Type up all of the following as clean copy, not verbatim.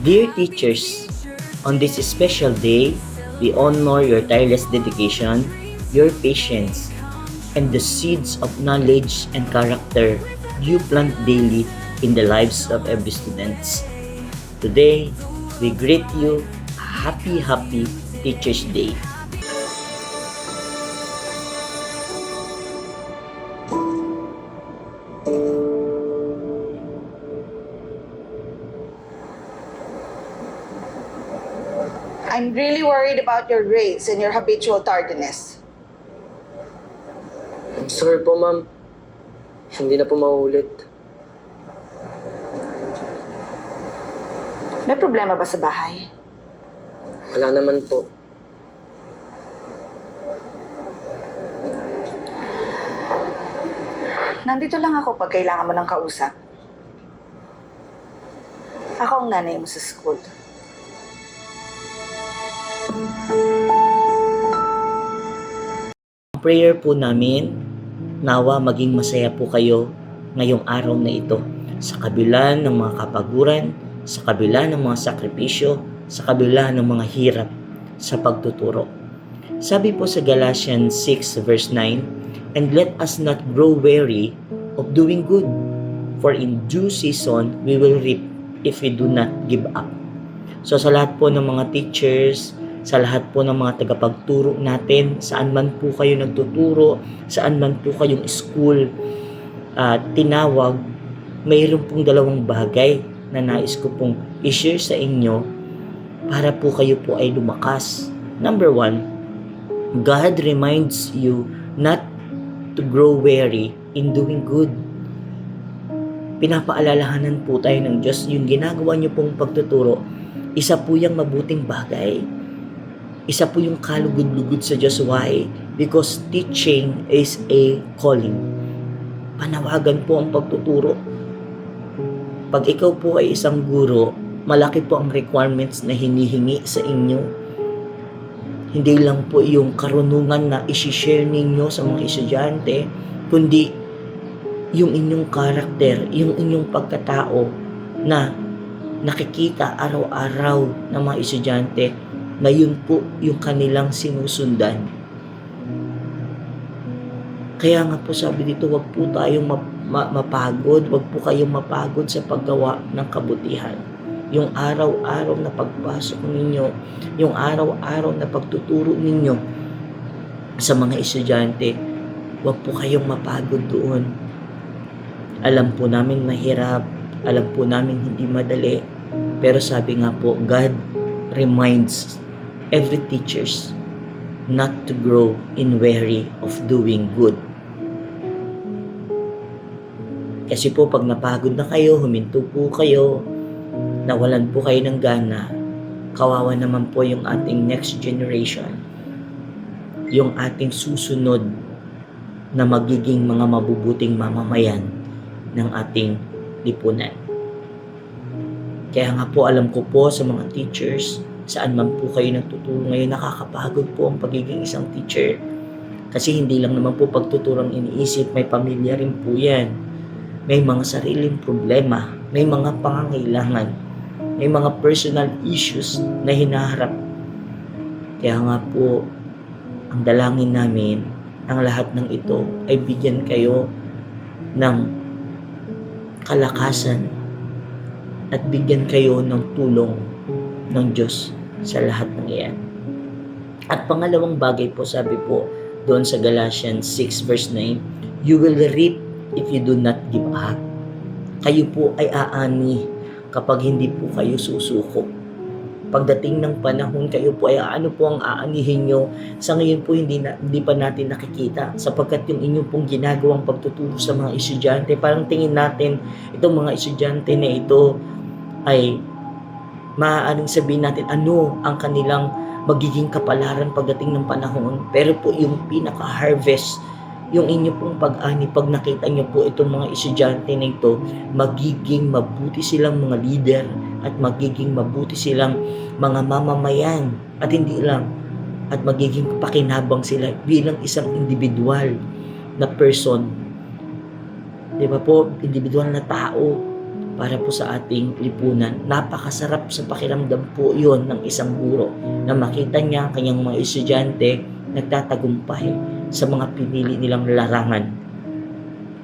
Dear teachers, on this special day, we honor your tireless dedication, your patience, and the seeds of knowledge and character you plant daily in the lives of every student. Today, we greet you happy Teachers Day. I'm really worried about your grades and your habitual tardiness. I'm sorry po, ma'am. Hindi na po mauulit. May problema ba sa bahay? Wala naman po. Nandito lang ako pag kailangan mo ng kausap. Ako ang nanay mo sa school. Prayer po namin, nawa maging masaya po kayo ngayong araw na ito sa kabila ng mga kapaguran, sa kabila ng mga sakripisyo, sa kabila ng mga hirap sa pagtuturo. Sabi po sa Galatians 6 verse 9, "And let us not grow weary of doing good, for in due season we will reap if we do not give up." So sa lahat po ng mga teachers, sa lahat po ng mga tagapagturo natin, saan man po kayo nagtuturo, saan man po kayong school tinawag, mayroon pong dalawang bagay na nais ko pong i-share sa inyo para po kayo po ay lumakas. Number one, God reminds you not to grow weary in doing good. Pinapaalalahanan po tayo ng Diyos, yung ginagawa niyo pong pagtuturo, isa po yung mabuting bagay. Isa po yung kalugod-lugod sa Diyos. Why? Because teaching is a calling. Panawagan po ang pagtuturo. Pag ikaw po ay isang guro, malaki po ang requirements na hinihingi sa inyo. Hindi lang po yung karunungan na isi-share ninyo sa mga estudyante, kundi yung inyong karakter, yung inyong pagkatao na nakikita araw-araw ng mga estudyante na yun po yung kanilang sinusundan. Kaya nga po sabi dito, wag po tayong mapagod, wag po kayong mapagod sa paggawa ng kabutihan. Yung araw-araw na pagpasok ninyo, yung araw-araw na pagtuturo ninyo sa mga estudyante, wag po kayong mapagod doon. Alam po namin mahirap, alam po namin hindi madali, pero sabi nga po, God reminds every teachers not to grow in weary of doing good. Kasi po pag napagod na kayo, huminto po kayo, nawalan po kayo ng gana, kawawa naman po yung ating next generation, yung ating susunod na magiging mga mabubuting mamamayan ng ating lipunan. Kaya nga po alam ko po sa mga teachers, saan man po kayo nagtuturo ngayon, nakakapagod po ang pagiging isang teacher. Kasi hindi lang naman po pagtuturong iniisip, may pamilya rin po yan. May mga sariling problema, may mga pangangailangan, may mga personal issues na hinaharap. Kaya nga po, ang dalangin namin, ang lahat ng ito ay bigyan kayo ng kalakasan at bigyan kayo ng tulong ng Diyos sa lahat ng iyan. At pangalawang bagay po, sabi po doon sa Galatians 6 verse 9, "You will reap if you do not give up." Kayo po ay aani kapag hindi po kayo susuko. Pagdating ng panahon, kayo po ay ano po ang aanihin nyo. Sa ngayon po hindi pa natin nakikita, sapagkat yung inyong pong ginagawang pagtuturo sa mga estudyante, parang tingin natin itong mga estudyante na ito ay maaaring sabihin natin ano ang kanilang magiging kapalaran pagdating ng panahon. Pero po yung pinaka-harvest, yung inyo pong pag-ani, pag nakita nyo po itong mga estudyante na ito, magiging mabuti silang mga leader at magiging mabuti silang mga mamamayan at hindi lang, at magiging pakinabang sila bilang isang individual na person. Di ba po? Individual na tao para po sa ating lipunan. Napakasarap sa pakiramdam po yon ng isang guro na makita niya ang kanyang mga estudyante nagtatagumpay sa mga pinili nilang larangan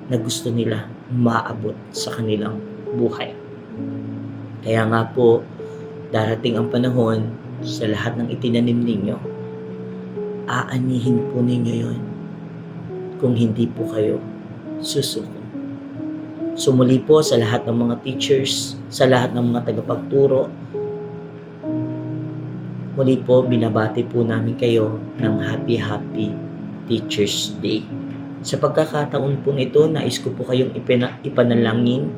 na gusto nila maabot sa kanilang buhay. Kaya nga po, darating ang panahon sa lahat ng itinanim ninyo, aanihin po ninyo yon kung hindi po kayo susuko. Sumuli po sa lahat ng mga teachers, sa lahat ng mga tagapagturo, muli po binabati po namin kayo ng Happy Teachers Day. Sa pagkakataon po ito, nais ko po kayong ipanalangin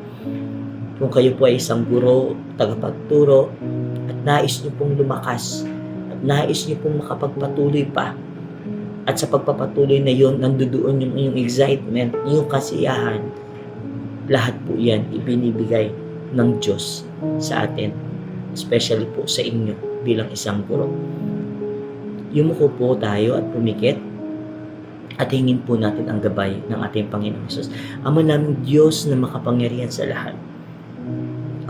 kung kayo po ay isang guro, tagapagturo, at nais niyo pong lumakas, at nais niyo pong makapagpatuloy pa. At sa pagpapatuloy na yon, nandoon yung inyong excitement, yung kasiyahan. Lahat po yan ibinibigay ng Diyos sa atin, especially po sa inyo bilang isang guro. Yumuko po tayo at pumikit at hingin po natin ang gabay ng ating Panginoong Hesus. Ama naming Diyos na makapangyarihan sa lahat.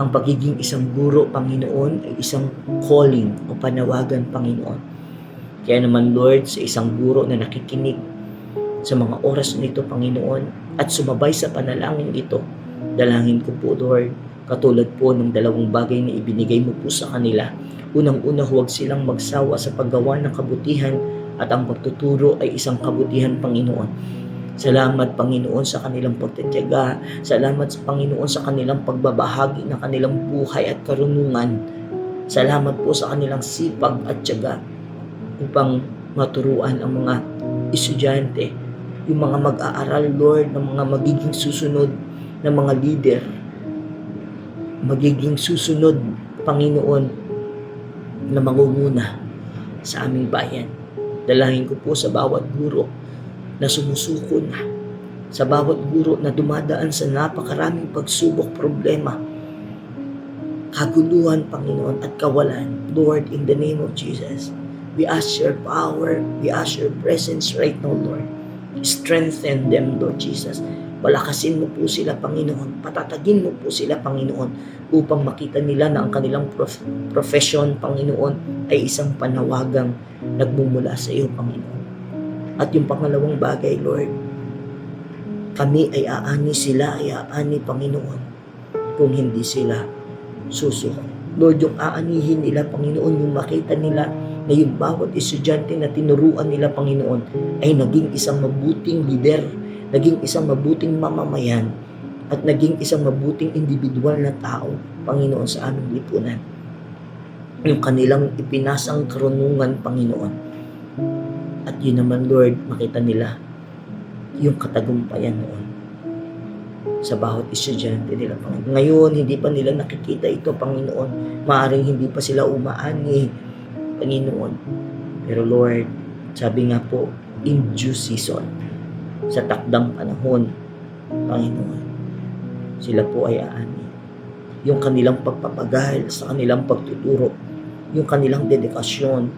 Ang pagiging isang guro, Panginoon, ay isang calling o panawagan, Panginoon. Kaya naman, Lord, sa isang guro na nakikinig sa mga oras nito, Panginoon, at sumabay sa panalangin ito, dalangin ko po, Lord, katulad po ng dalawang bagay na ibinigay mo po sa kanila. Unang-una, huwag silang magsawa sa paggawa ng kabutihan at ang pagtuturo ay isang kabutihan, Panginoon. Salamat, Panginoon, sa kanilang pagtitiyaga. Salamat, Panginoon, sa kanilang pagbabahagi ng kanilang buhay at karunungan. Salamat po sa kanilang sipag at tiyaga upang maturuan ang mga estudyante, yung mga mag-aaral, Lord, ng mga magiging susunod na mga leader, magiging susunod, Panginoon, na mangunguna sa aming bayan. Dalangin ko po sa bawat guro na sumusuko na, sa bawat guro na dumadaan sa napakaraming pagsubok, problema, kaguluhan, Panginoon, at kawalan. Lord, in the name of Jesus, we ask your power, we ask your presence right now, Lord. Strengthen them, Lord Jesus. Palakasin mo po sila, Panginoon. Patatagin mo po sila, Panginoon, upang makita nila na ang kanilang profession, Panginoon, ay isang panawagang nagmumula sa iyo, Panginoon. At yung pangalawang bagay, Lord, kami ay sila ay aani, Panginoon, kung hindi sila susuko. Lord, yung aanihin nila, Panginoon, yung makita nila na yung bawat estudyante na tinuruan nila, Panginoon, ay naging isang mabuting leader, naging isang mabuting mamamayan, at naging isang mabuting individual na tao, Panginoon, sa aming lipunan. Yung kanilang ipinasang karunungan, Panginoon. At yun naman, Lord, makita nila yung katagumpayan noon sa bawat estudyante nila, Panginoon. Ngayon, hindi pa nila nakikita ito, Panginoon. Maaaring hindi pa sila umaani, Panginoon. Pero Lord, sabi nga po, in due season, sa takdang panahon, Panginoon, sila po ay aani. Yung kanilang pagpapagal sa kanilang pagtuturo, yung kanilang dedikasyon,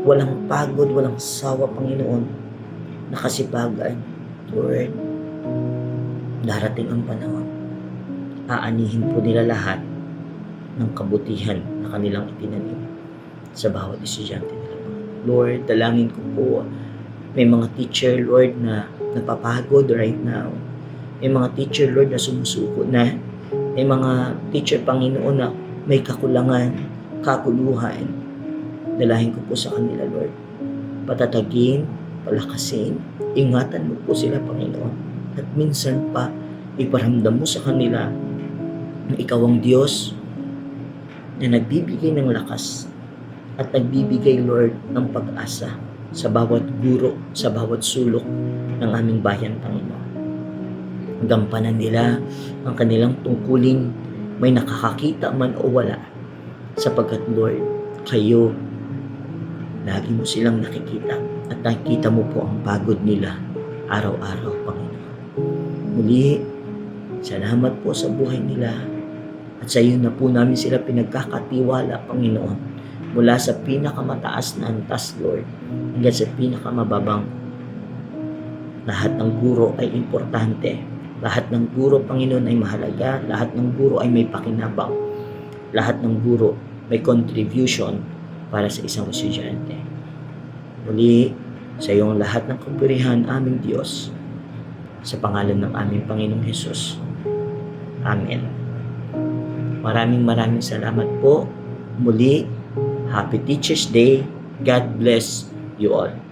walang pagod, walang sawa, Panginoon, nakasipagan. Lord, darating ang panahon, aanihin po nila lahat ng kabutihan na kanilang itinanim sa bawat estudyante nila. Lord, dalangin ko po, may mga teacher, Lord, na napapagod right now. May mga teacher, Lord, na sumusuko na. May mga teacher, Panginoon, na may kakulangan, kakuluhan. Dalangin ko po sa kanila, Lord. Patatagin, palakasin, ingatan mo po sila, Panginoon. At minsan pa, iparamdam mo sa kanila na ikaw ang Diyos na nagbibigay ng lakas at nagbibigay, Lord, ng pag-asa sa bawat guro, sa bawat sulok ng aming bayan, Panginoon. Gampanan nila ang kanilang tungkulin, may nakakakita man o wala, sapagkat, Lord, kayo, lagi mo silang nakikita at nakikita mo po ang pagod nila araw-araw, Panginoon. Muli, salamat po sa buhay nila at sa iyo na po namin sila pinagkakatiwala, Panginoon. Mula sa pinakamataas na antas, Lord, hanggang sa pinakamababang. Lahat ng guro ay importante. Lahat ng guro, Panginoon, ay mahalaga. Lahat ng guro ay may pakinabang. Lahat ng guro may contribution para sa isang estudyante. Muli, sa iyong lahat ng kapurihan, aming Diyos, sa pangalan ng aming Panginoong Hesus. Amen. Maraming salamat po. Muli, Happy Teacher's Day. God bless you all.